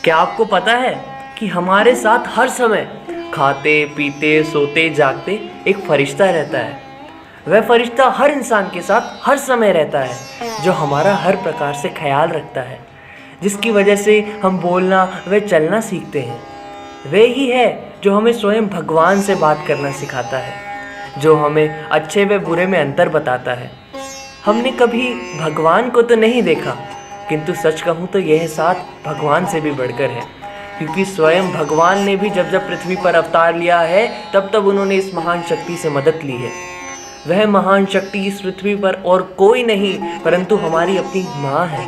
क्या आपको पता है कि हमारे साथ हर समय खाते पीते सोते जागते एक फरिश्ता रहता है। वह फरिश्ता हर इंसान के साथ हर समय रहता है, जो हमारा हर प्रकार से ख्याल रखता है, जिसकी वजह से हम बोलना व चलना सीखते हैं। वह ही है जो हमें स्वयं भगवान से बात करना सिखाता है, जो हमें अच्छे व बुरे में अंतर बताता है। हमने कभी भगवान को तो नहीं देखा, किंतु सच कहूँ तो यह साथ भगवान से भी बढ़कर है, क्योंकि स्वयं भगवान ने भी जब जब पृथ्वी पर अवतार लिया है तब तब उन्होंने इस महान शक्ति से मदद ली है। वह महान शक्ति इस पृथ्वी पर और कोई नहीं परंतु हमारी अपनी माँ है,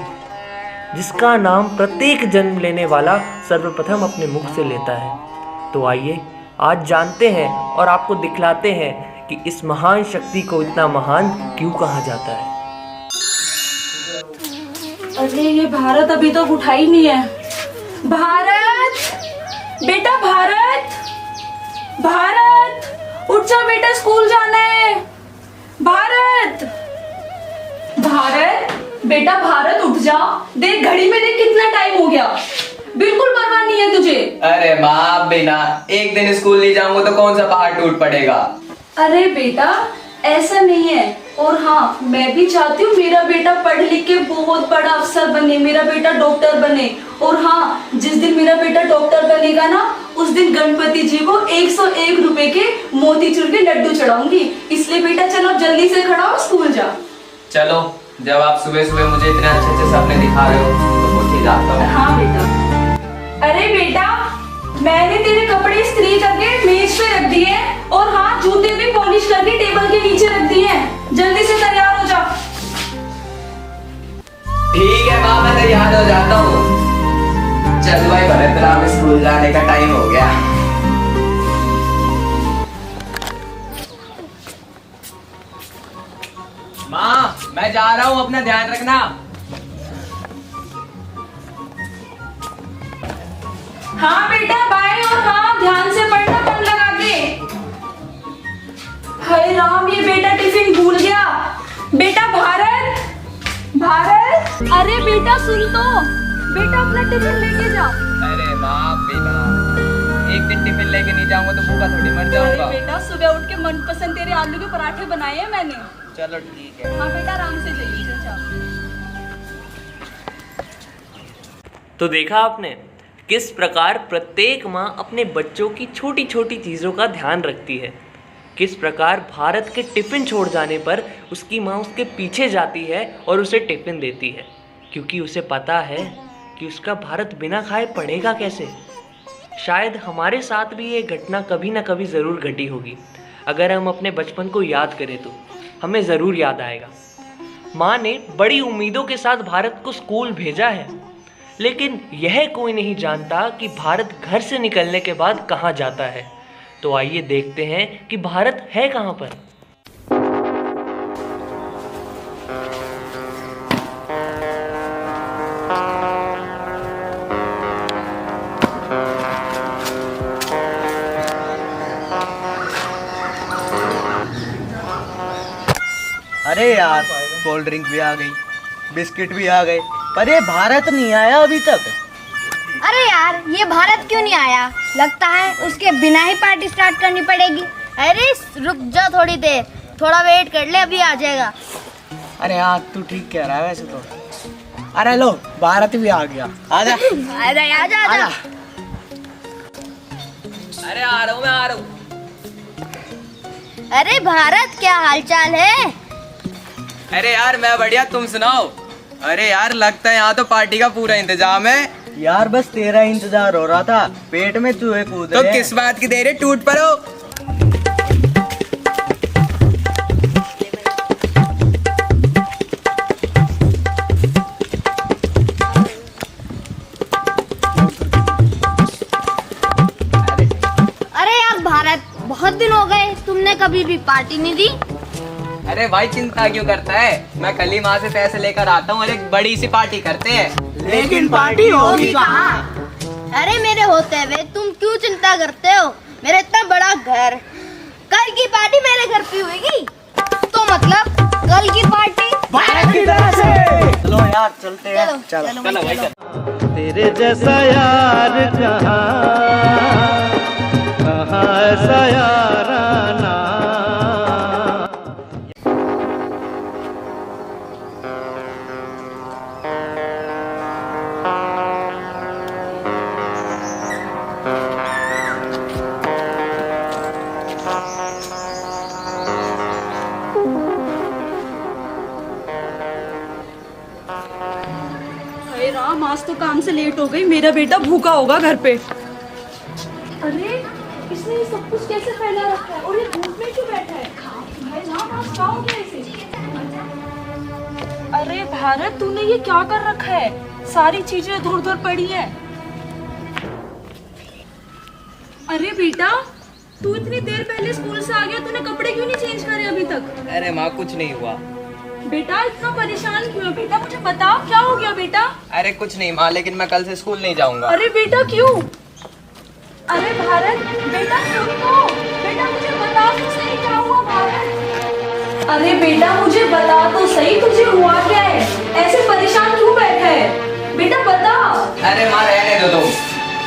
जिसका नाम प्रत्येक जन्म लेने वाला सर्वप्रथम अपने मुख से लेता है। तो आइए आज जानते हैं और आपको दिखलाते हैं कि इस महान शक्ति को इतना महान क्यों कहा जाता है। अरे ये भारत अभी तक उठा ही नहीं है। भारत, बेटा भारत, भारत उठ जा बेटा, स्कूल जाना है। भारत, भारत बेटा भारत उठ जा, देख घड़ी में देख कितना टाइम हो गया, बिल्कुल परवाह नहीं है तुझे। अरे माँ, बिना एक दिन स्कूल नहीं जाऊंगा तो कौन सा पहाड़ टूट पड़ेगा। अरे बेटा ऐसा नहीं है, और हाँ मैं भी चाहती हूँ मेरा बेटा पढ़ लिख के बहुत बड़ा अफसर बने, मेरा बेटा डॉक्टर बने। और हाँ, जिस दिन मेरा बेटा डॉक्टर बनेगा ना, उस दिन गणपति जी को 101 रुपए के मोतीचूर के लड्डू चढ़ाऊंगी। इसलिए बेटा चलो जल्दी से खड़ा हो, स्कूल जा। चलो, जब आप सुबह सुबह मुझे इतने अच्छे अच्छे सपने दिखा रहे हो तो उठ ही जाता हूँ। हाँ बेटा। अरे बेटा मैंने तेरे कपड़े इस्त्री करके मेज पे रख दिए, और हाँ जूते भी पॉलिश करके टेबल के नीचे रख दिए हैं, जल्दी से तैयार हो जा। ठीक है माँ, मैं तैयार हो जाता हूँ। चल भाई भरत राम, स्कूल जाने का टाइम हो गया। माँ मैं जा रहा हूँ, अपना ध्यान रखना। हाँ बेटा बाय, और हाँ ध्यान से पढ़ना मन लगा के। हाय राम, ये बेटा टिफिन भूल गया। बेटा भारत, भारत, अरे बेटा सुन तो, बेटा अपना टिफिन लेके जा। अरे माँ, बिना एक दिन टिफिन लेके नहीं जाऊंगा तो भूखा थोड़ी मर जाऊंगा। अरे बेटा सुबह उठ के मनपसंद तेरे आलू के पराठे बनाए हैं मैंने। चलो ठीक है। हाँ बेटा आराम से जाइए, जा। तो देखा आपने किस प्रकार प्रत्येक माँ अपने बच्चों की छोटी छोटी चीज़ों का ध्यान रखती है। किस प्रकार भारत के टिफ़िन छोड़ जाने पर उसकी माँ उसके पीछे जाती है और उसे टिफ़िन देती है, क्योंकि उसे पता है कि उसका भारत बिना खाए पढ़ेगा कैसे। शायद हमारे साथ भी ये घटना कभी ना कभी ज़रूर घटी होगी। अगर हम अपने बचपन को याद करें तो हमें ज़रूर याद आएगा। माँ ने बड़ी उम्मीदों के साथ भारत को स्कूल भेजा है, लेकिन यह कोई नहीं जानता कि भारत घर से निकलने के बाद कहाँ जाता है। तो आइए देखते हैं कि भारत है कहाँ पर। अरे यार, कोल्ड ड्रिंक भी आ गई, बिस्किट भी आ गए, पर ये भारत नहीं आया अभी तक। अरे यार ये भारत क्यों नहीं आया? लगता है उसके बिना ही पार्टी स्टार्ट करनी पड़ेगी। अरे रुक जा थोड़ी देर, थोड़ा वेट कर ले, अभी आ जाएगा। अरे यार तू ठीक कह रहा है वैसे तो। अरे लो, भारत भी आ गया, आजा। अरे आजा आजा। अरे आ रहा हूँ, मैं आ रहा हूँ। अरे भारत क्या हालचाल है? अरे यार मैं बढ़िया, तुम सुनाओ। अरे यार लगता है यहाँ तो पार्टी का पूरा इंतजाम है। यार बस तेरा इंतजार हो रहा था, पेट में चूहे कूद तो रहे हैं। किस बात की देर है, टूट पड़ो। अरे यार भारत, बहुत दिन हो गए, तुमने कभी भी पार्टी नहीं दी। अरे भाई चिंता क्यों करता है, मैं कल ही वहाँ से पैसे लेकर आता हूँ और एक बड़ी सी पार्टी करते हैं। लेकिन पार्टी होगी कहाँ? अरे मेरे होते हुए तुम क्यों चिंता करते हो? मेरा इतना बड़ा घर, कल की पार्टी मेरे घर पे होगी, तो मतलब कल की पार्टी भारत की तरफ से। चलो यार चलते हैं। चलो भाई तेरे जैसा यार कहाँ ऐसा याराना। अरे राम, आज तो काम से लेट हो गई, मेरा बेटा भूखा होगा घर पे। अरे इसने ये सब कुछ कैसे फैला रखा है और ये धूप में क्यों बैठा है? भाई राम, आज खाओ क्या इसे? अरे भारत, तूने ये क्या कर रखा है? सारी चीजें इधर उधर पड़ी है। अरे बेटा, तू इतनी देर पहले स्कूल से आ गया, तूने कपड़े क्यों नहीं चेंज करे अभी तक? अरे माँ कुछ नहीं हुआ। बेटा इतना परेशान क्यों है? बेटा मुझे बता, क्या हो गया बेटा? अरे कुछ नहीं माँ, लेकिन मैं कल से स्कूल नहीं जाऊंगा। अरे बेटा क्यों? अरे भारत, बेटा सुन तो, बेटा मुझे बता तो सही क्या हुआ भारत? अरे बेटा मुझे बता तो सही, तुझे हुआ क्या है? ऐसे परेशान क्यों बैठा है? बेटा बता। अरे माँ रहने दो तुम,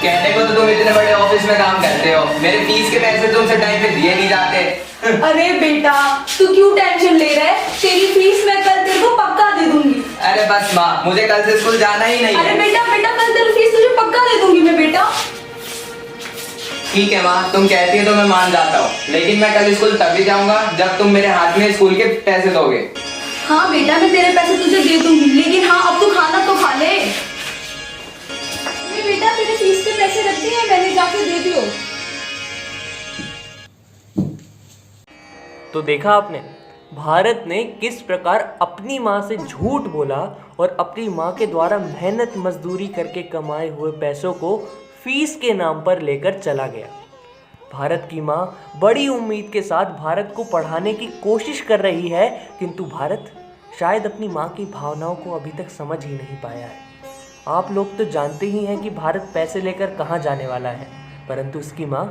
कहने को तो तुम इतने बड़े ऑफिस में काम करते हो, मेरे फीस के पैसे तुमसे टाइम पे दिए नहीं जाते। अरे बेटा तू क्यों टेंशन ले रहा है? तेरी फीस मैं कल तेरे को पक्का दे दूंगी। अरे बस माँ, मुझे कल से स्कूल जाना ही नहीं अरे है। बेटा कल तेरी फीस तुझे पक्का दे दूंगी मैं बेटा। ठीक है माँ, तुम कहती है तो मैं मान जाता हूँ, लेकिन मैं कल स्कूल तभी जाऊंगा जब तुम मेरे हाथ में स्कूल के पैसे दोगे। हाँ बेटा मैं तेरे पैसे तुझे दे दूंगी, लेकिन हाँ अब तू खाना तो खा ले। बेटा तेरे फीस के पैसे रख दिए, मैंने जाके दे दियो। तो देखा आपने, भारत ने किस प्रकार अपनी माँ से झूठ बोला और अपनी माँ के द्वारा मेहनत मजदूरी करके कमाए हुए पैसों को फीस के नाम पर लेकर चला गया। भारत की माँ बड़ी उम्मीद के साथ भारत को पढ़ाने की कोशिश कर रही है, किंतु भारत शायद अपनी माँ की भावनाओं को अभी तक समझ ही नहीं पाया है। आप लोग तो जानते ही हैं कि भारत पैसे लेकर कहाँ जाने वाला है, परंतु उसकी माँ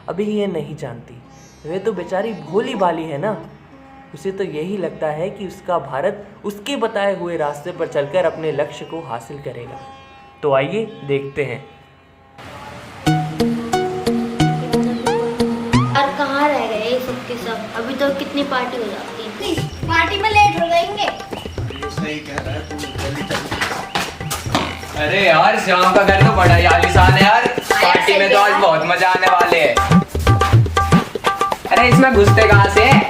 अभी ये नहीं जानती। वे तो बेचारी भोली भाली है ना, उसे तो यही लगता है कि उसका भारत उसके बताए हुए रास्ते पर चलकर अपने लक्ष्य को हासिल करेगा। तो आइए देखते हैं। और कहाँ रह गए ये सब के सब? अभी तो कितनी पार्टी हो जाती है, पार्टी में लेट हो जाएंगे। सही कह रहा है तू। अरे यार श्याम का घर तो बड़ा ही आलीशान है यार, पार्टी में तो आज बहुत मजा आने वाले है। अरे इसमें घुसते कहाँ से है?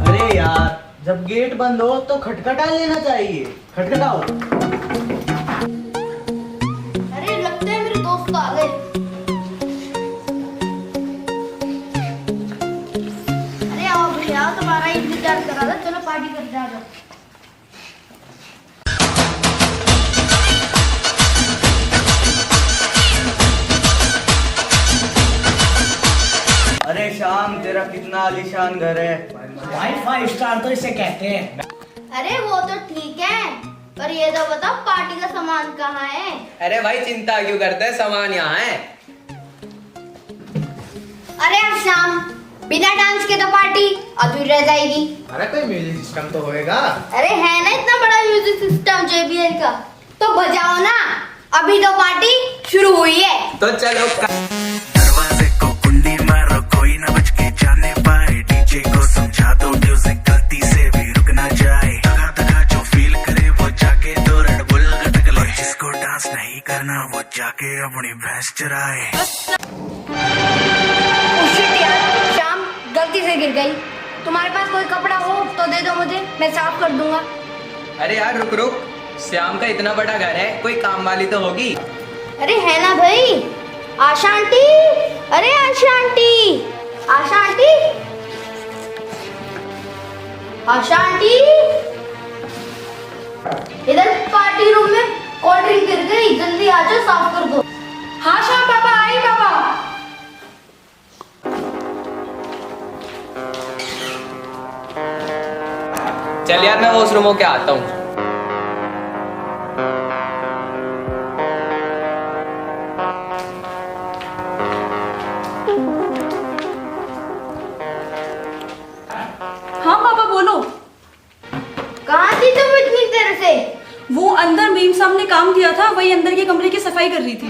अरे यार जब गेट बंद हो तो खटखटा लेना चाहिए, खटखटाओ। अरे लगता है मेरे दोस्त आ गए। अरे आओ भैया, तुम्हारा इंतजार कर रहा था, चलो पार्टी करते आ जाओ। अरे शाम, तेरा कितना आलीशान घर है। वाई स्टार तो इसे कहते हैं। अरे वो तो ठीक है, पर ये तो बताओ पार्टी का सामान कहाँ है? अरे भाई चिंता क्यों करते हैं, सामान यहाँ है। अरे अब शाम, बिना डांस के तो पार्टी अधूरी रह जाएगी। अरे कोई म्यूजिक सिस्टम तो होएगा। अरे है ना इतना बड़ा म्यूजिक सिस्टम JBL का, तो बजाओ ना, अभी तो पार्टी शुरू हुई है। तो चलो दरवाजे को कुंडी मारो, कोई ना बच के जाने पाए। डीजे को समझा दो म्यूजिक गलती से भी रुक ना जाए। दगा दगा जो फील करे वो जाके दो रेड बुल गटक ले। जिसको डांस नहीं करना वो जाके अपनी भैंस चराए। शाम गलती से गिर गई, तुम्हारे पास कोई कपड़ा हो तो दे दो मुझे, मैं साफ कर दूंगा। अरे यार रुक रुक, श्याम का इतना बड़ा घर है, कोई काम वाली तो होगी। अरे है ना भाई, आशा आंटी। अरे आशा आंटी, आशा आंटी, आशा आंटी, इधर पार्टी रूम में कोल्ड ड्रिंक गिर गई, जल्दी आ जाओ साफ कर दो। हाँ श्याम पापा, आई पापा। चल यार मैं वॉशरूम होके आता हूँ। हमने काम किया था वही अंदर के कमरे की सफाई कर रही थी।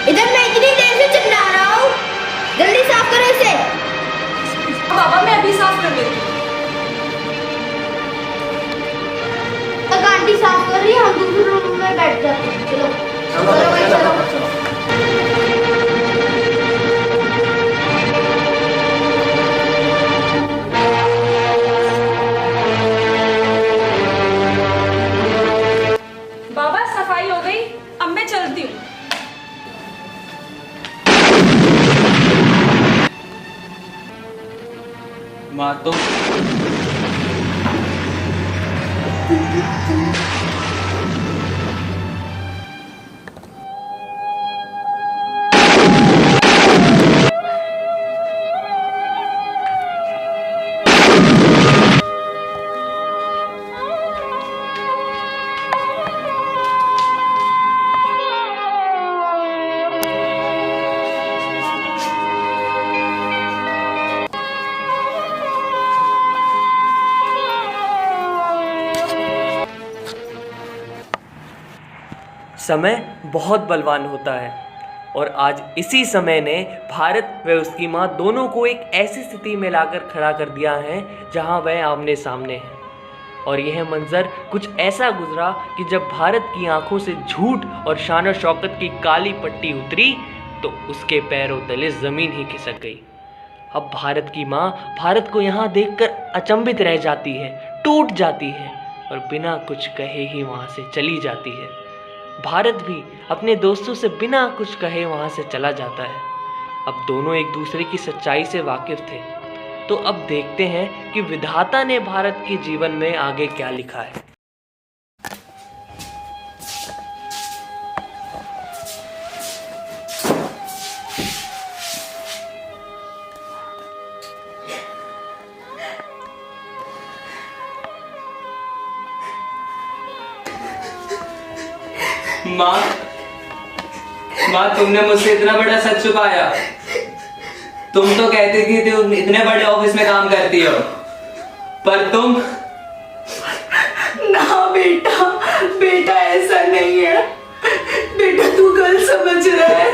इधर मैं इतनी देर से चिल्ला रहा हूँ, जल्दी साफ करो इसे। पापा मैं अभी साफ कर देती हूँ। आंटी साफ कर रही है, हम दूसरे रूम में बैठ जाते हैं। चलो चलो भाई चलो। बाबा सफाई हो गई, अब मैं चलती हूँ। माँ तो समय बहुत बलवान होता है और आज इसी समय ने भारत व उसकी माँ दोनों को एक ऐसी स्थिति में लाकर खड़ा कर दिया है जहाँ वह आमने सामने हैं। और यह मंजर कुछ ऐसा गुजरा कि जब भारत की आंखों से झूठ और शान और शौकत की काली पट्टी उतरी तो उसके पैरों तले ज़मीन ही खिसक गई। अब भारत की माँ भारत को यहाँ देखकर अचंभित रह जाती है, टूट जाती है और बिना कुछ कहे ही वहाँ से चली जाती है। भारत भी अपने दोस्तों से बिना कुछ कहे वहाँ से चला जाता है। अब दोनों एक दूसरे की सच्चाई से वाकिफ थे, तो अब देखते हैं कि विधाता ने भारत के जीवन में आगे क्या लिखा है। माँ, माँ तुमने मुझसे इतना बड़ा सच छुपाया। तुम तो कहती थी तुम इतने बड़े ऑफिस में काम करती हो, पर तुम। ना बेटा, बेटा ऐसा नहीं है। बेटा तू गलत समझ रहा है।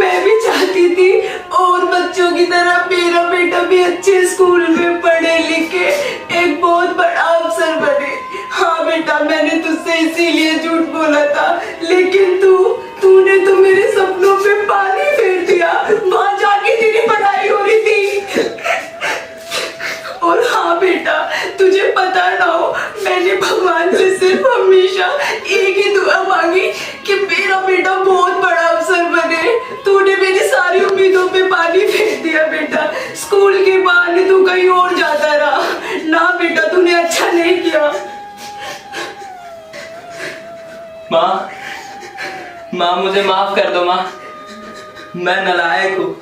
मैं भी चाहती थी और बच्चों की तरह मेरा बेटा भी अच्छे स्कूल में पढ़े लिखे एक बहुत बड़ा अफसर बने। हाँ बेटा, मैंने तुझसे इसीलिए झूठ बोला था, लेकिन तूने तो मेरे सपनों पे पानी फेर दिया। वहां जाके तेरी पढ़ाई हो रही थी। और हाँ बेटा, तुझे पता ना हो, मैंने भगवान से सिर्फ हमेशा एक ही दुआ मांगी कि मेरा बेटा बहुत बड़ा अफसर बने। तूने मेरी सारी उम्मीदों पे पानी फेर दिया बेटा। स्कूल के बहाने तू कहीं और जाता रहा। ना बेटा, तूने अच्छा नहीं किया। माँ, माँ मुझे माफ कर दो माँ, मैं नालायक हूँ,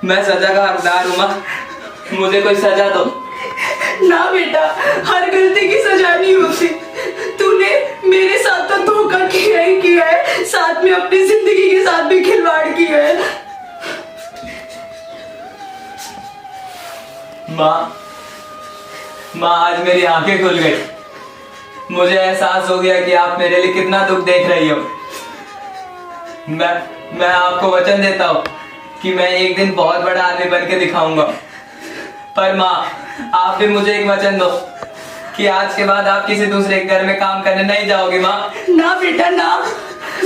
मैं सजा का हकदार हूँ माँ, मुझे कोई सजा दो। ना बेटा, हर गलती की सजा नहीं होती। तूने मेरे साथ तो धोखा किया ही किया है, साथ में अपनी जिंदगी के साथ भी खिलवाड़ किया है। माँ, माँ आज मेरी आंखें खुल गई। मुझे एहसास हो गया कि आप मेरे लिए कितना दुख देख रही हो। मैं आपको वचन देता हूँ कि मैं एक दिन बहुत बड़ा आदमी बन के दिखाऊंगा। पर माँ, आप भी मुझे एक वचन दो कि आज के बाद आप किसी दूसरे के घर में काम करने नहीं जाओगे माँ। ना बेटा ना।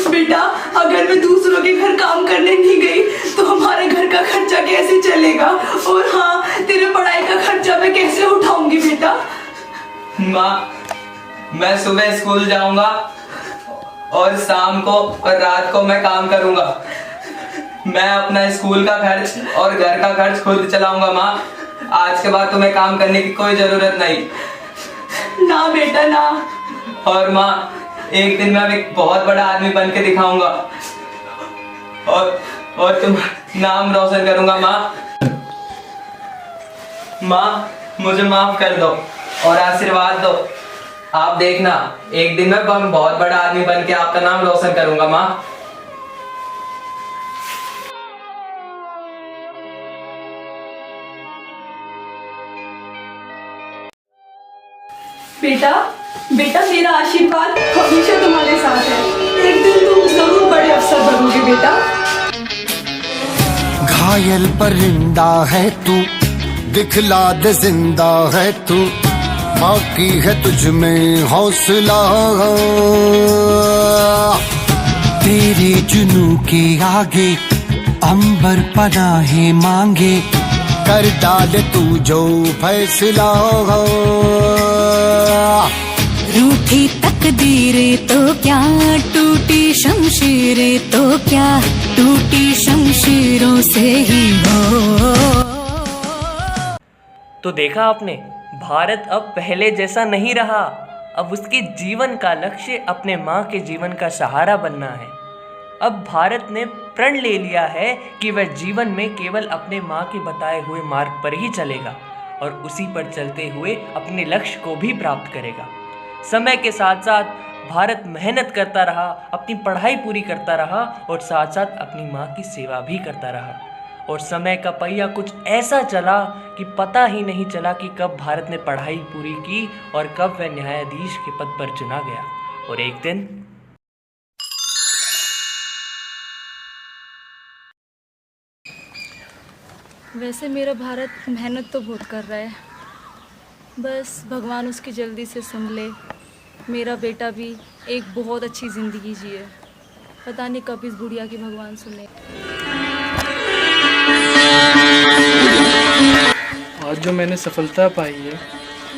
बेटा, अगर मैं दूसरों के घर काम करने नहीं गई तो हमारे घर का खर्चा कैसे चलेगा? और हाँ, तेरे पढ़ाई का खर्चा मैं कैसे उठाऊंगी बेटा? माँ, मैं सुबह स्कूल जाऊंगा और शाम को और रात को मैं काम करूंगा। मैं अपना स्कूल का खर्च और घर का खर्च खुद चलाऊंगा माँ। आज के बाद तुम्हें काम करने की कोई जरूरत नहीं। ना बेटा ना। और माँ, एक दिन मैं एक बहुत बड़ा आदमी बन के दिखाऊंगा और तुम नाम रोशन करूंगा माँ। माँ, मुझे माफ कर दो और आशीर्वाद दो। आप देखना, एक दिन मैं बहुत बड़ा आदमी बन के आपका नाम रोशन करूंगा माँ। बेटा, बेटा मेरा आशीर्वाद हमेशा तुम्हारे साथ है। एक दिन तुम जरूर बड़े अफसर बनोगे बेटा। घायल परिंदा है तू, दिखला दे जिंदा है तू, बाकी है तुझ में हौसला। तेरे जुनू के आगे अंबर पनाहे मांगे, कर डाल तू जो फैसला। रूठी तकदीरें तो क्या, टूटी शमशीरें तो क्या, टूटी शमशीरों से ही हो। तो देखा आपने, भारत अब पहले जैसा नहीं रहा। अब उसके जीवन का लक्ष्य अपने माँ के जीवन का सहारा बनना है। अब भारत ने प्रण ले लिया है कि वह जीवन में केवल अपने माँ के बताए हुए मार्ग पर ही चलेगा और उसी पर चलते हुए अपने लक्ष्य को भी प्राप्त करेगा। समय के साथ साथ भारत मेहनत करता रहा, अपनी पढ़ाई पूरी करता रहा और साथ साथ अपनी माँ की सेवा भी करता रहा। और समय का पहिया कुछ ऐसा चला कि पता ही नहीं चला कि कब भारत ने पढ़ाई पूरी की और कब वह न्यायाधीश के पद पर चुना गया। और एक दिन वैसे मेरा भारत मेहनत तो बहुत कर रहा है, बस भगवान उसकी जल्दी से सुन ले। मेरा बेटा भी एक बहुत अच्छी ज़िंदगी जिए, पता नहीं कब इस बुढ़िया की भगवान सुने। आज जो मैंने सफलता पाई है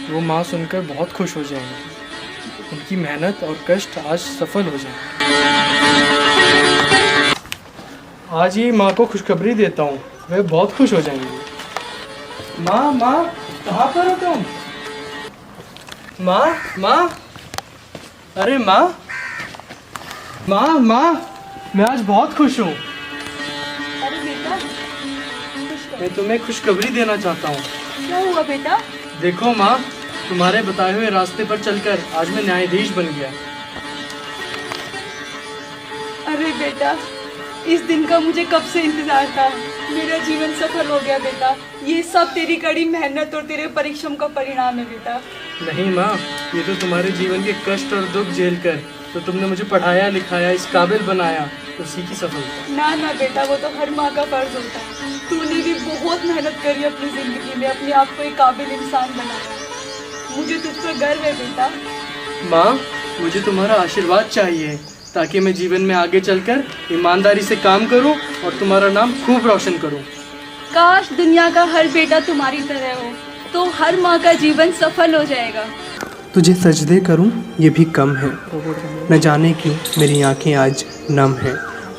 वो माँ सुनकर बहुत खुश हो जाएंगी। उनकी मेहनत और कष्ट आज सफल हो जाएंगे। आज ही माँ को खुशखबरी देता हूँ, वे बहुत खुश हो जाएंगी। माँ माँ कहाँ पर हो तुम? माँ माँ, अरे माँ माँ माँ, मैं आज बहुत खुश हूँ। अरे बेटा, मैं तुम्हें खुशखबरी देना चाहता हूँ। क्या हुआ बेटा? देखो माँ, तुम्हारे बताए हुए रास्ते पर चलकर आज मैं न्यायाधीश बन गया। अरे बेटा, इस दिन का मुझे कब से इंतजार था। मेरा जीवन सफल हो गया बेटा। ये सब तेरी कड़ी मेहनत और तेरे परिश्रम का परिणाम है बेटा। नहीं माँ, ये तो तुम्हारे जीवन के कष्ट और दुख झेल कर तो तुमने मुझे पढ़ाया लिखाया, इस काबिल बनाया, उसी की सफलता। ना ना बेटा, वो तो हर माँ का फर्ज होता है। तूने भी बहुत मेहनत करी अपनी ज़िंदगी में, अपने आप को एक काबिल इंसान बनाया। मुझे तुझ पर गर्व है बेटा। माँ, मुझे तुम्हारा आशीर्वाद चाहिए ताकि मैं जीवन में आगे चलकर ईमानदारी से काम करूं और तुम्हारा नाम खूब रोशन करूं। काश दुनिया का हर बेटा तुम्हारी तरह हो, तो हर माँ का जीवन सफल हो जाएगा। तुझे सजदे करूं ये भी कम है, न जाने क्यों मेरी आंखें आज नम हैं।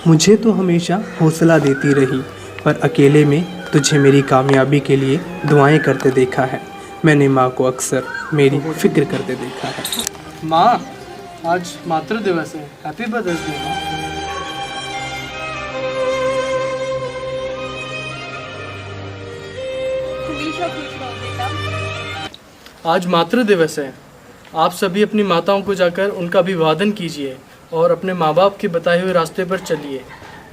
मुझे तो हमेशा हौसला देती रही, पर अकेले में तुझे मेरी कामयाबी के लिए दुआएं करते देखा है। मैंने माँ को अक्सर मेरी फिक्र करते देखा है। माँ, आज मातृ दिवस है, हैप्पी मदर्स डे। हमेशा खुश रहो बेटा। आज मातृ दिवस है। आप सभी अपनी माताओं को जाकर उनका अभिवादन कीजिए और अपने माँ बाप के बताए हुए रास्ते पर चलिए।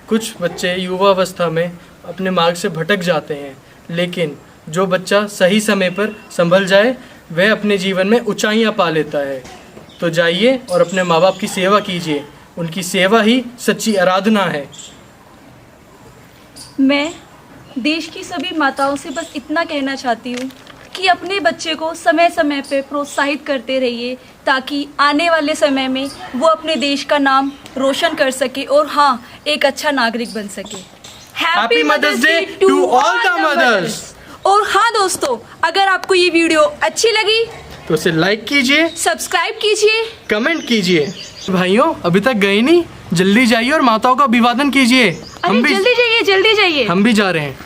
कुछ बच्चे युवावस्था में अपने मार्ग से भटक जाते हैं, लेकिन जो बच्चा सही समय पर संभल जाए वह अपने जीवन में ऊंचाइयां पा लेता है। तो जाइए और अपने माँ बाप की सेवा कीजिए, उनकी सेवा ही सच्ची आराधना है। मैं देश की सभी माताओं से बस इतना कहना चाहती हूँ कि अपने बच्चे को समय समय पे प्रोत्साहित करते रहिए, ताकि आने वाले समय में वो अपने देश का नाम रोशन कर सके और हाँ, एक अच्छा नागरिक बन सके। Happy mothers day to all the mothers. और हाँ दोस्तों, अगर आपको ये वीडियो अच्छी लगी तो उसे लाइक कीजिए, सब्सक्राइब कीजिए, कमेंट कीजिए। भाइयों, अभी तक गए नहीं, जल्दी जाइए और माताओं का अभिवादन कीजिए। अरे जल्दी जाइए, जल्दी जाइए। हम भी जा रहे हैं।